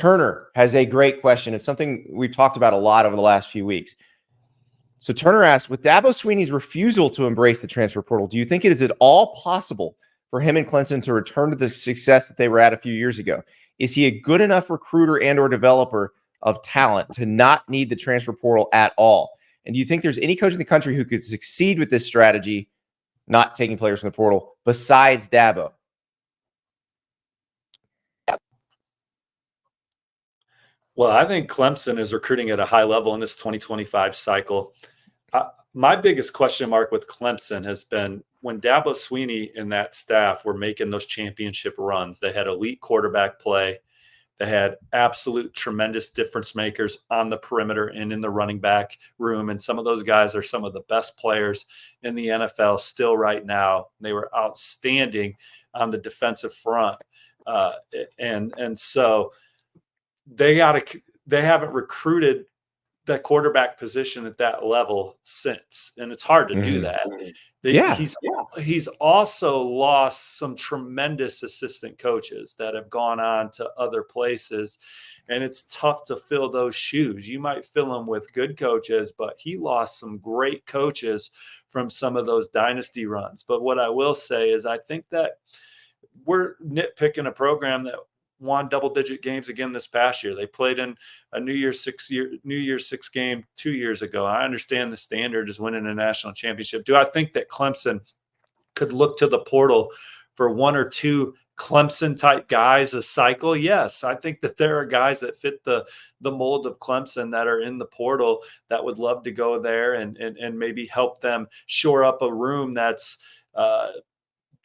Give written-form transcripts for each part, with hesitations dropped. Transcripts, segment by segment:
Turner has a great question. It's something we've talked about a lot over the last few weeks. So Turner asks, with Dabo Swinney's refusal to embrace the transfer portal, do you think it is at all possible for him and Clemson to return to the success that they were at a few years ago? Is he a good enough recruiter and or developer of talent to not need the transfer portal at all? And do you think there's any coach in the country who could succeed with this strategy, not taking players from the portal, besides Dabo? Well, I think Clemson is recruiting at a high level in this 2025 cycle. My biggest question mark with Clemson has been when Dabo Swinney and that staff were making those championship runs. They had elite quarterback play. They had absolute tremendous difference makers on the perimeter and in the running back room. And some of those guys are some of the best players in the NFL still right now. They were outstanding on the defensive front. And so they haven't recruited that quarterback position at that level since, and it's hard to do that. He's also lost some tremendous assistant coaches that have gone on to other places, and it's tough to fill those shoes. You might fill them with good coaches, but he lost some great coaches from some of those dynasty runs. But what I will say is I think that we're nitpicking a program that won double-digit games again this past year. They played in a New Year's Six game 2 years ago. I understand the standard is winning a national championship. Do I think that Clemson could look to the portal for one or two Clemson-type guys a cycle? Yes, I think that there are guys that fit the mold of Clemson that are in the portal that would love to go there and maybe help them shore up a room that's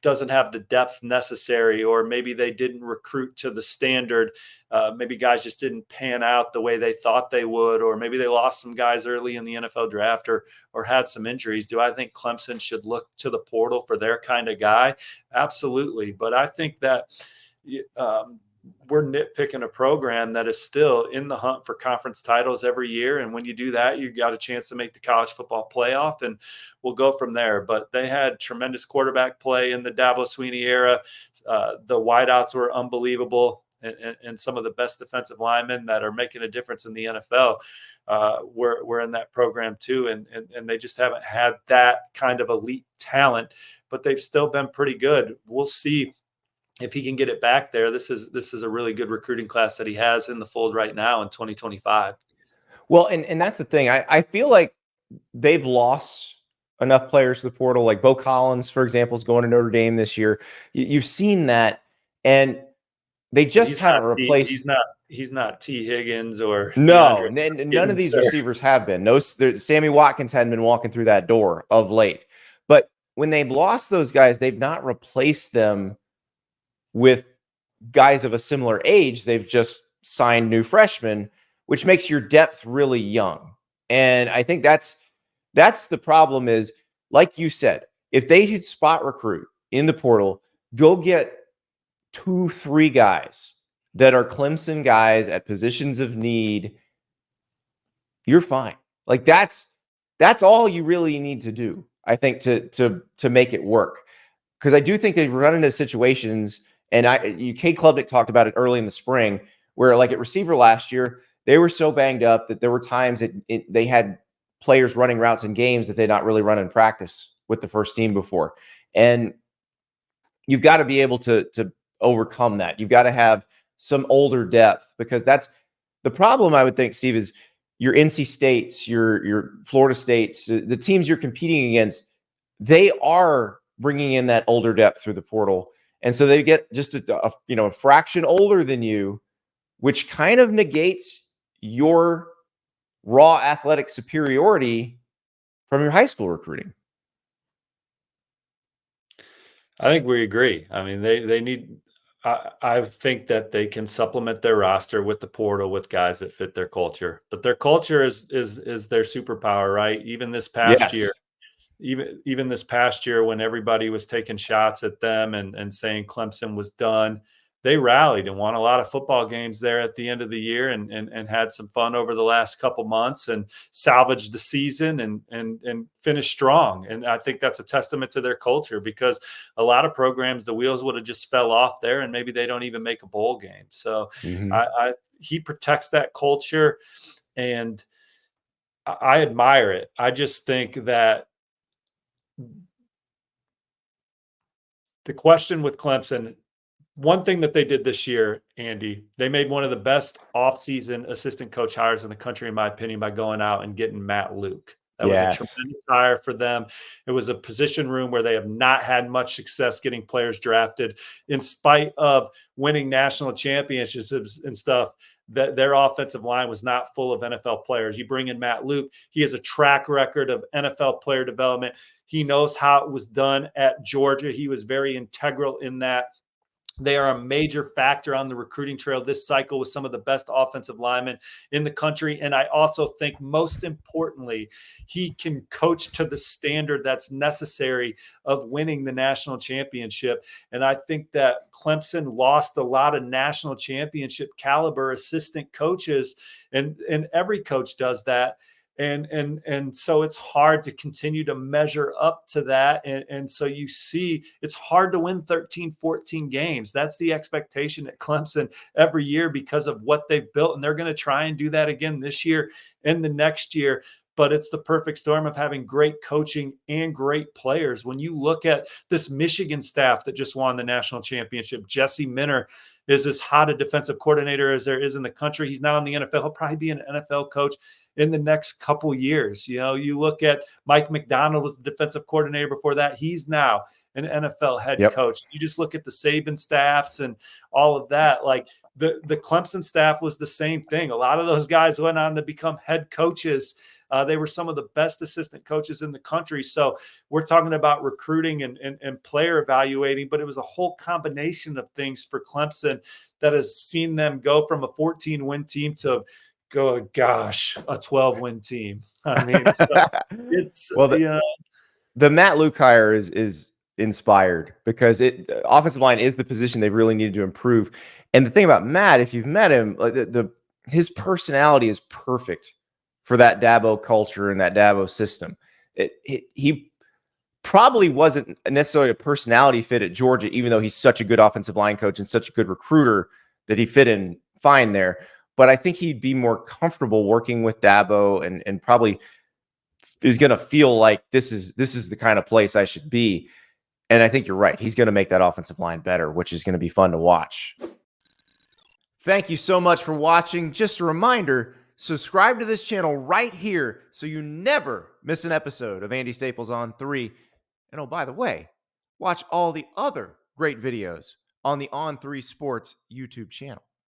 doesn't have the depth necessary, or maybe they didn't recruit to the standard. Maybe guys just didn't pan out the way they thought they would, or maybe they lost some guys early in the NFL draft or had some injuries. Do I think Clemson should look to the portal for their kind of guy? Absolutely. But I think that we're nitpicking a program that is still in the hunt for conference titles every year. And when you do that, you got a chance to make the college football playoff, and we'll go from there. But they had tremendous quarterback play in the Dabo Swinney era. The wideouts were unbelievable, and some of the best defensive linemen that are making a difference in the NFL were in that program too. And they just haven't had that kind of elite talent, but they've still been pretty good. We'll see if he can get it back there. This is a really good recruiting class that he has in the fold right now in 2025. Well, and that's the thing. I feel like they've lost enough players to the portal. Like Bo Collins, for example, is going to Notre Dame this year. You've seen that, and they just haven't replaced. He's not T. Higgins or no. None of these receivers have been. No, Sammy Watkins hadn't been walking through that door of late. But when they've lost those guys, they've not replaced them with guys of a similar age. They've just signed new freshmen, which makes your depth really young. And I think that's the problem is, like you said, if they should spot recruit in the portal, go get 2-3 guys that are Clemson guys at positions of need, you're fine. Like that's all you really need to do, I think, to make it work. Because I do think they've run into situations, and Cade Klubnik talked about it early in the spring, where like at receiver last year, they were so banged up that there were times they had players running routes in games that they'd not really run in practice with the first team before. And you've got to be able to overcome that. You've got to have some older depth, because that's the problem, I would think, Steve, is your NC States, your Florida States, the teams you're competing against, they are bringing in that older depth through the portal. And so they get just a fraction older than you, which kind of negates your raw athletic superiority from your high school recruiting. I think we agree. I mean, they need. I think that they can supplement their roster with the portal with guys that fit their culture. But their culture is their superpower, right? Even this past year. Even this past year, when everybody was taking shots at them and saying Clemson was done, they rallied and won a lot of football games there at the end of the year, and had some fun over the last couple months, and salvaged the season and finished strong. And I think that's a testament to their culture, because a lot of programs, the wheels would have just fell off there, and maybe they don't even make a bowl game. So he protects that culture, and I admire it. I just think that the question with Clemson, one thing that they did this year, Andy, they made one of the best offseason assistant coach hires in the country, in my opinion, by going out and getting Matt Luke. That was a tremendous hire for them. It was a position room where they have not had much success getting players drafted, in spite of winning national championships and stuff. That their offensive line was not full of NFL players. You bring in Matt Luke, he has a track record of NFL player development. He knows how it was done at Georgia. He was very integral in that. They are a major factor on the recruiting trail this cycle, with some of the best offensive linemen in the country. And I also think, most importantly, he can coach to the standard that's necessary of winning the national championship. And I think that Clemson lost a lot of national championship caliber assistant coaches, and every coach does that. And so it's hard to continue to measure up to that. And so you see, it's hard to win 13, 14 games. That's the expectation at Clemson every year, because of what they've built. And they're going to try and do that again this year and the next year. But it's the perfect storm of having great coaching and great players. When you look at this Michigan staff that just won the national championship, Jesse Minter is as hot a defensive coordinator as there is in the country. He's now in the NFL. He'll probably be an NFL coach in the next couple years. You know, you look at Mike McDonald was the defensive coordinator before that. He's now an NFL head coach. You just look at the Saban staffs and all of that. Like the Clemson staff was the same thing. A lot of those guys went on to become head coaches. They were some of the best assistant coaches in the country. So we're talking about recruiting and player evaluating, but it was a whole combination of things for Clemson that has seen them go from a 14-win team to a 12-win team. I mean, so it's the Matt Luke hire is inspired, because offensive line is the position they really needed to improve. And the thing about Matt, if you've met him, like his personality is perfect for that Dabo culture and that Dabo system. He probably wasn't necessarily a personality fit at Georgia, even though he's such a good offensive line coach and such a good recruiter that he fit in fine there. But I think he'd be more comfortable working with Dabo, and probably is going to feel like this is the kind of place I should be. And I think you're right. He's going to make that offensive line better, which is going to be fun to watch. Thank you so much for watching. Just a reminder, subscribe to this channel right here so you never miss an episode of Andy Staples on 3. And oh, by the way, watch all the other great videos on the On3 Sports YouTube channel.